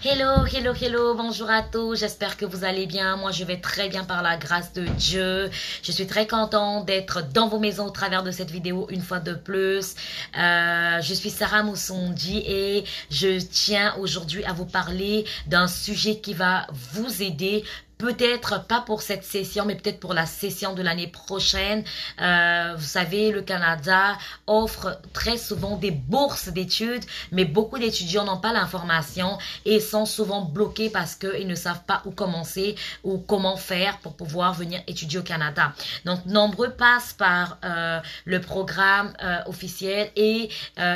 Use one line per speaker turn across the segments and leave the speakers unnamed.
Hello, hello, hello, bonjour à tous, j'espère que vous allez bien. Moi, je vais très bien par la grâce de Dieu. Je suis très contente d'être dans vos maisons au travers de cette vidéo une fois de plus. Je suis Sarah Moussondi et je tiens aujourd'hui à vous parler d'un sujet qui va vous aider. Peut-être pas pour cette session, mais peut-être pour la session de l'année prochaine. Vous savez, le Canada offre très souvent des bourses d'études, mais beaucoup d'étudiants n'ont pas l'information et sont souvent bloqués parce qu'ils ne savent pas où commencer ou comment faire pour pouvoir venir étudier au Canada. Donc, nombreux passent par le programme officiel et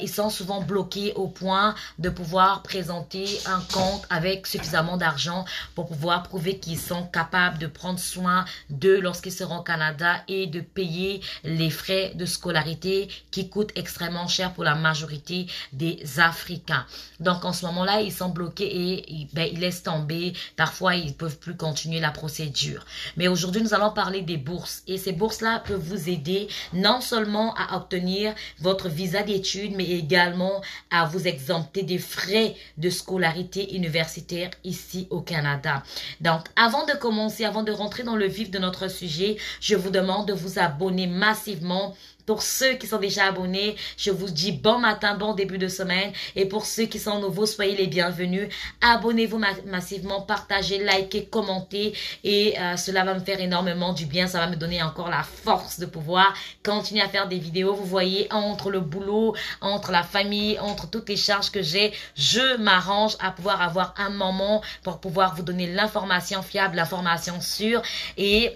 ils sont souvent bloqués au point de pouvoir présenter un compte avec suffisamment d'argent pour pouvoir prouver qu'ils sont capables de prendre soin d'eux lorsqu'ils seront au Canada et de payer les frais de scolarité qui coûtent extrêmement cher pour la majorité des Africains. Donc en ce moment-là, ils sont bloqués et ils laissent tomber. Parfois, ils ne peuvent plus continuer la procédure. Mais aujourd'hui, nous allons parler des bourses. Et ces bourses-là peuvent vous aider non seulement à obtenir votre visa d'études, mais également à vous exempter des frais de scolarité universitaire ici au Canada. Donc, avant de commencer, avant de rentrer dans le vif de notre sujet, je vous demande de vous abonner massivement. Pour ceux qui sont déjà abonnés, je vous dis bon matin, bon début de semaine. Et pour ceux qui sont nouveaux, soyez les bienvenus. Abonnez-vous massivement, partagez, likez, commentez. Et cela va me faire énormément du bien. Ça va me donner encore la force de pouvoir continuer à faire des vidéos. Vous voyez, entre le boulot, entre la famille, entre toutes les charges que j'ai, je m'arrange à pouvoir avoir un moment pour pouvoir vous donner l'information fiable, l'information sûre. Et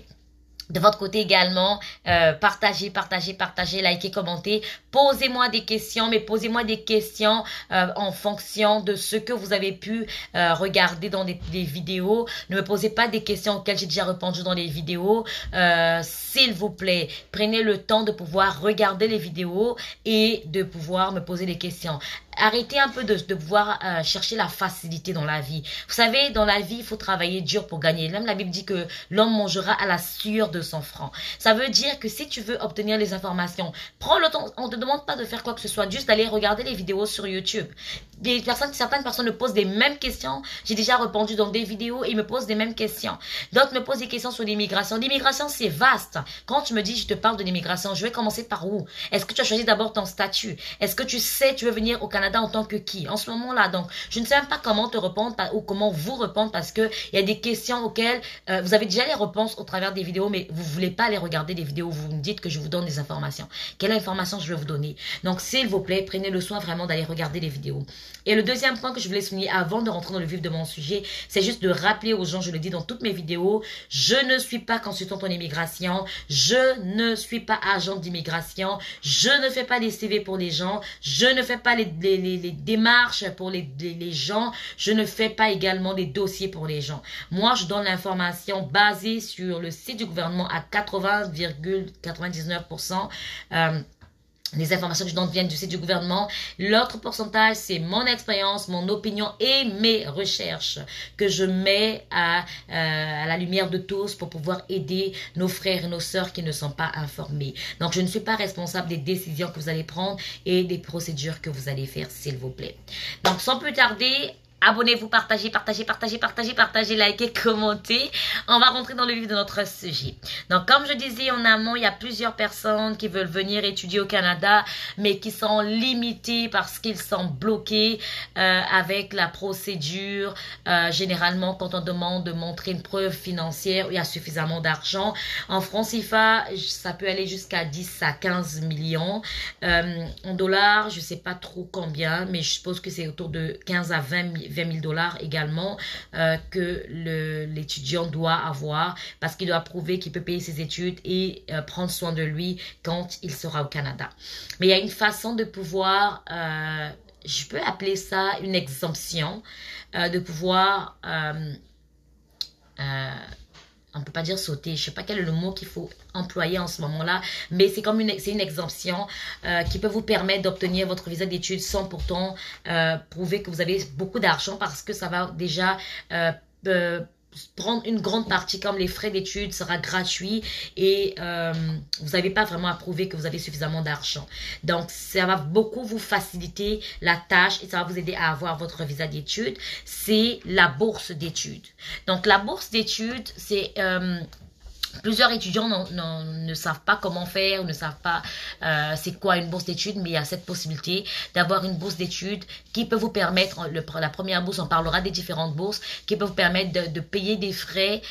de votre côté également, partagez, likez, commentez. Posez-moi des questions, mais posez-moi des questions en fonction de ce que vous avez pu regarder dans des vidéos. Ne me posez pas des questions auxquelles j'ai déjà répondu dans les vidéos. S'il vous plaît, prenez le temps de pouvoir regarder les vidéos et de pouvoir me poser des questions. Arrêtez un peu de pouvoir chercher la facilité dans la vie. Vous savez, dans la vie, il faut travailler dur pour gagner. Même la Bible dit que l'homme mangera à la sueur de son front. Ça veut dire que si tu veux obtenir les informations, prends le temps. On ne te demande pas de faire quoi que ce soit, juste d'aller regarder les vidéos sur YouTube. Certaines personnes me posent des mêmes questions. J'ai déjà répondu dans des vidéos et ils me posent des mêmes questions. D'autres me posent des questions sur l'immigration. L'immigration, c'est vaste. Quand tu me dis, je te parle de l'immigration, je vais commencer par où? Est-ce que tu as choisi d'abord ton statut? Est-ce que tu sais, tu veux venir au Canada en tant que qui? En ce moment-là, donc, je ne sais même pas comment te répondre ou comment vous répondre parce que il y a des questions auxquelles vous avez déjà les réponses au travers des vidéos, mais vous voulez pas aller regarder les vidéos. Vous me dites que je vous donne des informations. Quelle information je vais vous donner? Donc, s'il vous plaît, prenez le soin vraiment d'aller regarder les vidéos. Et le deuxième point que je voulais souligner avant de rentrer dans le vif de mon sujet, c'est juste de rappeler aux gens, je le dis dans toutes mes vidéos, je ne suis pas consultante en immigration, je ne suis pas agent d'immigration, je ne fais pas des CV pour les gens, je ne fais pas les démarches pour les gens, je ne fais pas également des dossiers pour les gens. Moi, je donne l'information basée sur le site du gouvernement à 80,99%. Les informations que je donne viennent du site du gouvernement. L'autre pourcentage, c'est mon expérience, mon opinion et mes recherches que je mets à la lumière de tous pour pouvoir aider nos frères et nos sœurs qui ne sont pas informés. Donc, je ne suis pas responsable des décisions que vous allez prendre et des procédures que vous allez faire, s'il vous plaît. Donc, sans plus tarder, abonnez-vous, partagez, likez, commentez. On va rentrer dans le vif de notre sujet. Donc, comme je disais en amont, il y a plusieurs personnes qui veulent venir étudier au Canada, mais qui sont limitées parce qu'ils sont bloqués avec la procédure. Généralement, quand on demande de montrer une preuve financière, il y a suffisamment d'argent. En francs CFA, ça peut aller jusqu'à 10 à 15 millions. En dollars, je ne sais pas trop combien, mais je suppose que c'est autour de 15 à 20 000 dollars également que l'étudiant doit avoir parce qu'il doit prouver qu'il peut payer ses études et prendre soin de lui quand il sera au Canada. Mais il y a une façon de pouvoir, je peux appeler ça une exemption, de pouvoir on ne peut pas dire sauter, je ne sais pas quel est le mot qu'il faut employer en ce moment-là, mais c'est comme une exemption qui peut vous permettre d'obtenir votre visa d'études sans pourtant prouver que vous avez beaucoup d'argent parce que ça va déjà prendre une grande partie comme les frais d'études sera gratuit et vous n'avez pas vraiment à prouver que vous avez suffisamment d'argent. Donc, ça va beaucoup vous faciliter la tâche et ça va vous aider à avoir votre visa d'études. C'est la bourse d'études. Donc, la bourse d'études, c'est... plusieurs étudiants ne savent pas comment faire, ne savent pas c'est quoi une bourse d'études, mais il y a cette possibilité d'avoir une bourse d'études qui peut vous permettre, la première bourse, on parlera des différentes bourses, qui peut vous permettre de payer des frais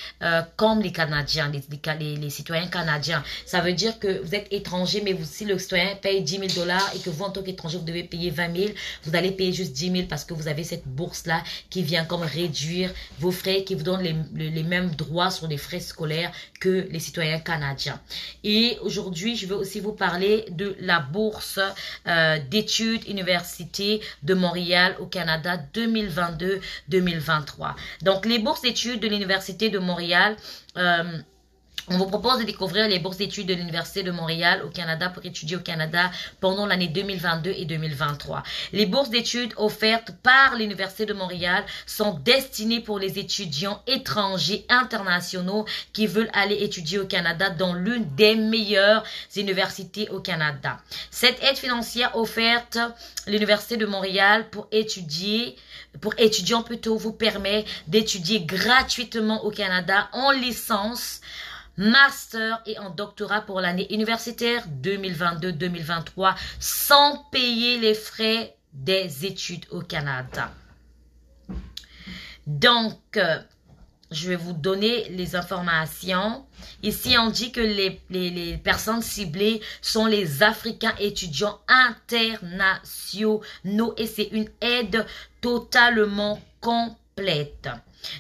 comme les Canadiens, les citoyens canadiens. Ça veut dire que vous êtes étranger, mais si le citoyen paye 10 000 $ et que vous, en tant qu'étranger, vous devez payer 20 000, vous allez payer juste 10 000 parce que vous avez cette bourse-là qui vient comme réduire vos frais, qui vous donne les mêmes droits sur les frais scolaires que les citoyens canadiens. Et aujourd'hui, je vais aussi vous parler de la bourse d'études université de Montréal au Canada 2022-2023. Donc, les bourses d'études de l'Université de Montréal, on vous propose de découvrir les bourses d'études de l'Université de Montréal au Canada pour étudier au Canada pendant l'année 2022 et 2023. Les bourses d'études offertes par l'Université de Montréal sont destinées pour les étudiants étrangers internationaux qui veulent aller étudier au Canada dans l'une des meilleures universités au Canada. Cette aide financière offerte à l'Université de Montréal pour étudiants plutôt vous permet d'étudier gratuitement au Canada en licence, master et en doctorat pour l'année universitaire 2022-2023 sans payer les frais des études au Canada. Donc, je vais vous donner les informations. Ici, on dit que les personnes ciblées sont les Africains étudiants internationaux et c'est une aide totalement complète.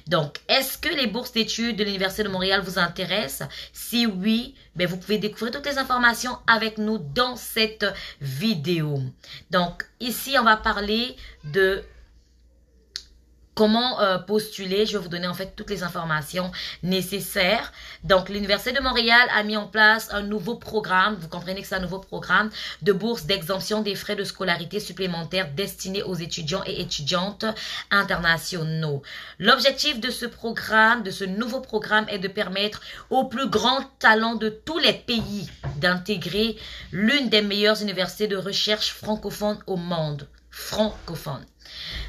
Donc, est-ce que les bourses d'études de l'Université de Montréal vous intéressent? Si oui, ben vous pouvez découvrir toutes les informations avec nous dans cette vidéo. Donc, ici, on va parler de comment postuler. Je vais vous donner en fait toutes les informations nécessaires. Donc, l'Université de Montréal a mis en place un nouveau programme, vous comprenez que c'est un nouveau programme de bourse d'exemption des frais de scolarité supplémentaires destinés aux étudiants et étudiantes internationaux. L'objectif de ce programme, de ce nouveau programme, est de permettre aux plus grands talents de tous les pays d'intégrer l'une des meilleures universités de recherche francophones au monde. Francophone.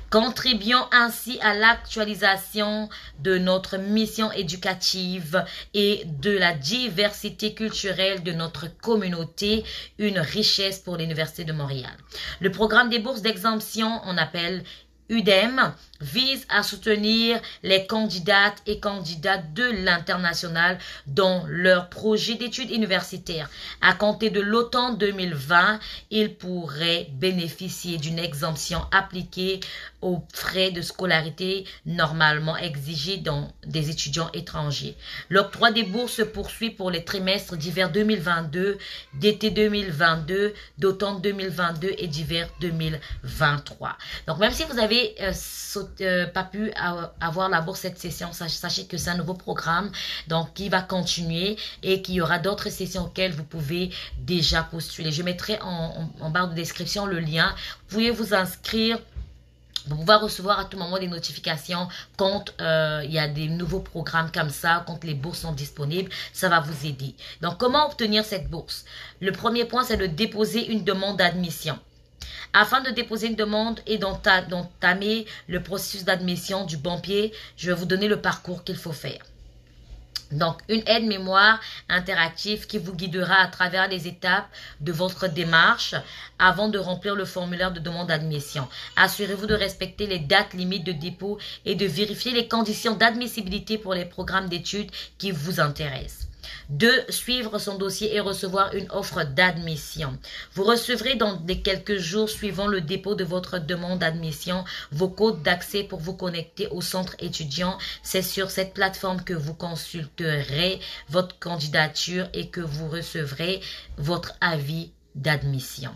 Contribuons ainsi à l'actualisation de notre mission éducative et de la diversité culturelle de notre communauté, une richesse pour l'Université de Montréal. Le programme des bourses d'exemption, on appelle UDEM, vise à soutenir les candidates et candidats de l'international dans leur projet d'études universitaires. À compter de l'automne 2020, ils pourraient bénéficier d'une exemption appliquée aux frais de scolarité normalement exigés dans des étudiants étrangers. L'octroi des bourses se poursuit pour les trimestres d'hiver 2022, d'été 2022, d'automne 2022 et d'hiver 2023. Donc, même si vous avez pas pu avoir la bourse cette session, sachez que c'est un nouveau programme donc qui va continuer et qu'il y aura d'autres sessions auxquelles vous pouvez déjà postuler. Je mettrai en barre de description le lien. Vous pouvez vous inscrire pour pouvoir recevoir à tout moment des notifications quand il y a des nouveaux programmes comme ça, quand les bourses sont disponibles, ça va vous aider. Donc, comment obtenir cette bourse? Le premier point, c'est de déposer une demande d'admission. Afin de déposer une demande et d'entamer le processus d'admission du bon pied, je vais vous donner le parcours qu'il faut faire. Donc, une aide-mémoire interactive qui vous guidera à travers les étapes de votre démarche avant de remplir le formulaire de demande d'admission. Assurez-vous de respecter les dates limites de dépôt et de vérifier les conditions d'admissibilité pour les programmes d'études qui vous intéressent. 2. Suivre son dossier et recevoir une offre d'admission. Vous recevrez dans les quelques jours suivant le dépôt de votre demande d'admission vos codes d'accès pour vous connecter au centre étudiant. C'est sur cette plateforme que vous consulterez votre candidature et que vous recevrez votre avis d'admission.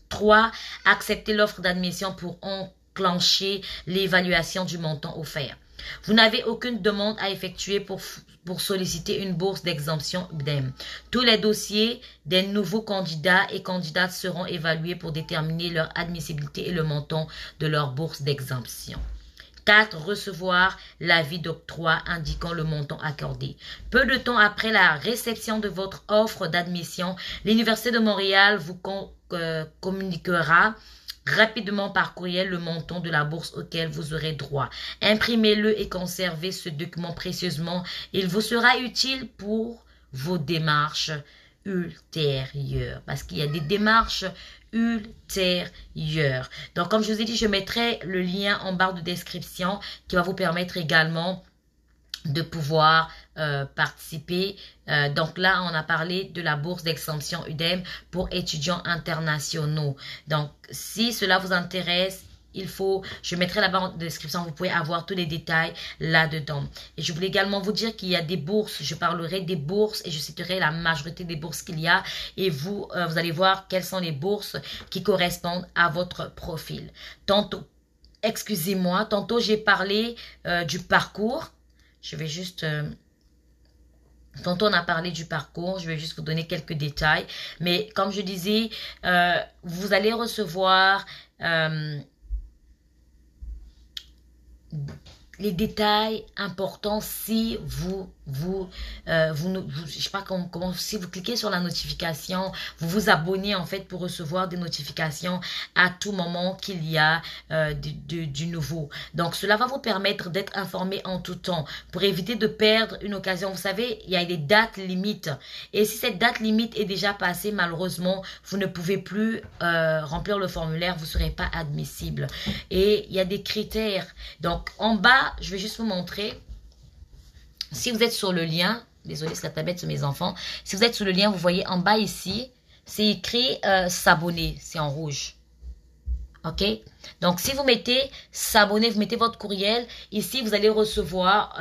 3. Accepter l'offre d'admission pour enclencher l'évaluation du montant offert. Vous n'avez aucune demande à effectuer pour solliciter une bourse d'exemption UDEM. Tous les dossiers des nouveaux candidats et candidates seront évalués pour déterminer leur admissibilité et le montant de leur bourse d'exemption. 4. Recevoir l'avis d'octroi indiquant le montant accordé. Peu de temps après la réception de votre offre d'admission, l'Université de Montréal vous communiquera rapidement par courriel le montant de la bourse auquel vous aurez droit. Imprimez-le et conservez ce document précieusement. Il vous sera utile pour vos démarches ultérieures. Parce qu'il y a des démarches ultérieures. Donc, comme je vous ai dit, je mettrai le lien en barre de description qui va vous permettre également de pouvoir participer. Donc là, on a parlé de la bourse d'exemption UDEM pour étudiants internationaux. Donc, si cela vous intéresse, je mettrai la barre de description, vous pouvez avoir tous les détails là-dedans. Et je voulais également vous dire qu'il y a des bourses, je parlerai des bourses et je citerai la majorité des bourses qu'il y a. Et vous allez voir quelles sont les bourses qui correspondent à votre profil. Excusez-moi, tantôt j'ai parlé du parcours. Je vais juste... Tantôt, on a parlé du parcours. Je vais juste vous donner quelques détails. Mais comme je disais, vous allez recevoir les détails importants si je sais pas comment, si vous cliquez sur la notification, vous vous abonnez en fait pour recevoir des notifications à tout moment qu'il y a du nouveau. Donc cela va vous permettre d'être informé en tout temps pour éviter de perdre une occasion. Vous savez, il y a des dates limites et si cette date limite est déjà passée, malheureusement, vous ne pouvez plus remplir le formulaire, vous ne serez pas admissible. Et il y a des critères. Donc en bas, je vais juste vous montrer. Si vous êtes sur le lien, désolé, c'est la tablette sur mes enfants. Si vous êtes sur le lien, vous voyez en bas ici, c'est écrit s'abonner, c'est en rouge. Ok? Donc, si vous mettez s'abonner, vous mettez votre courriel. Ici, vous allez recevoir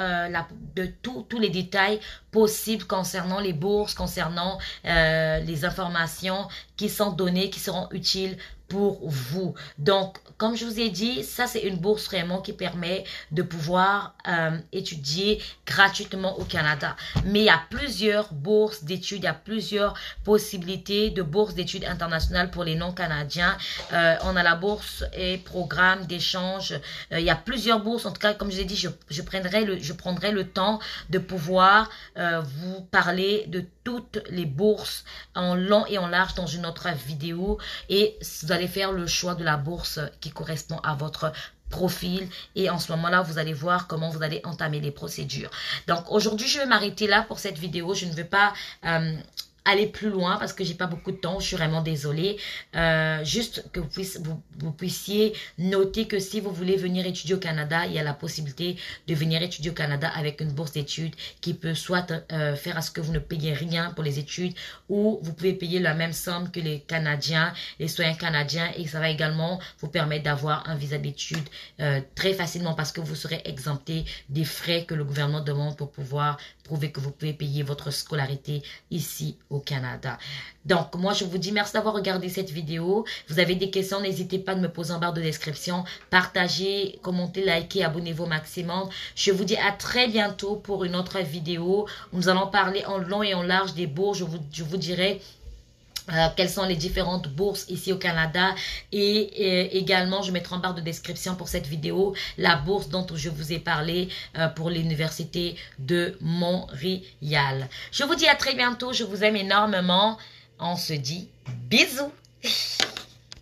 tous les détails possibles concernant les bourses, concernant les informations qui sont données, qui seront utiles pour vous. Donc, comme je vous ai dit, ça c'est une bourse vraiment qui permet de pouvoir étudier gratuitement au Canada. Mais il y a plusieurs bourses d'études, il y a plusieurs possibilités de bourses d'études internationales pour les non-canadiens. On a la bourse et programme d'échange. Il y a plusieurs bourses. En tout cas, comme je l'ai dit, je prendrai le temps de pouvoir vous parler de toutes les bourses en long et en large dans une autre vidéo. Et vous allez faire le choix de la bourse qui correspond à votre profil et en ce moment-là, vous allez voir comment vous allez entamer les procédures. Donc, aujourd'hui, je vais m'arrêter là pour cette vidéo. Je ne vais pas aller plus loin parce que j'ai pas beaucoup de temps, je suis vraiment désolée. Juste que vous puissiez noter que si vous voulez venir étudier au Canada, il y a la possibilité de venir étudier au Canada avec une bourse d'études qui peut soit faire à ce que vous ne payez rien pour les études ou vous pouvez payer la même somme que les Canadiens, les citoyens canadiens et ça va également vous permettre d'avoir un visa d'études très facilement parce que vous serez exempté des frais que le gouvernement demande pour pouvoir prouver que vous pouvez payer votre scolarité ici au Canada. Donc, moi, je vous dis merci d'avoir regardé cette vidéo. Vous avez des questions, n'hésitez pas à me poser en barre de description. Partagez, commentez, likez, abonnez-vous au maximum. Je vous dis à très bientôt pour une autre vidéo. Nous allons parler en long et en large des bourses. Je vous dirai quelles sont les différentes bourses ici au Canada et également je mettrai en barre de description pour cette vidéo la bourse dont je vous ai parlé pour l'université de Montréal. Je vous dis à très bientôt, je vous aime énormément, on se dit bisous.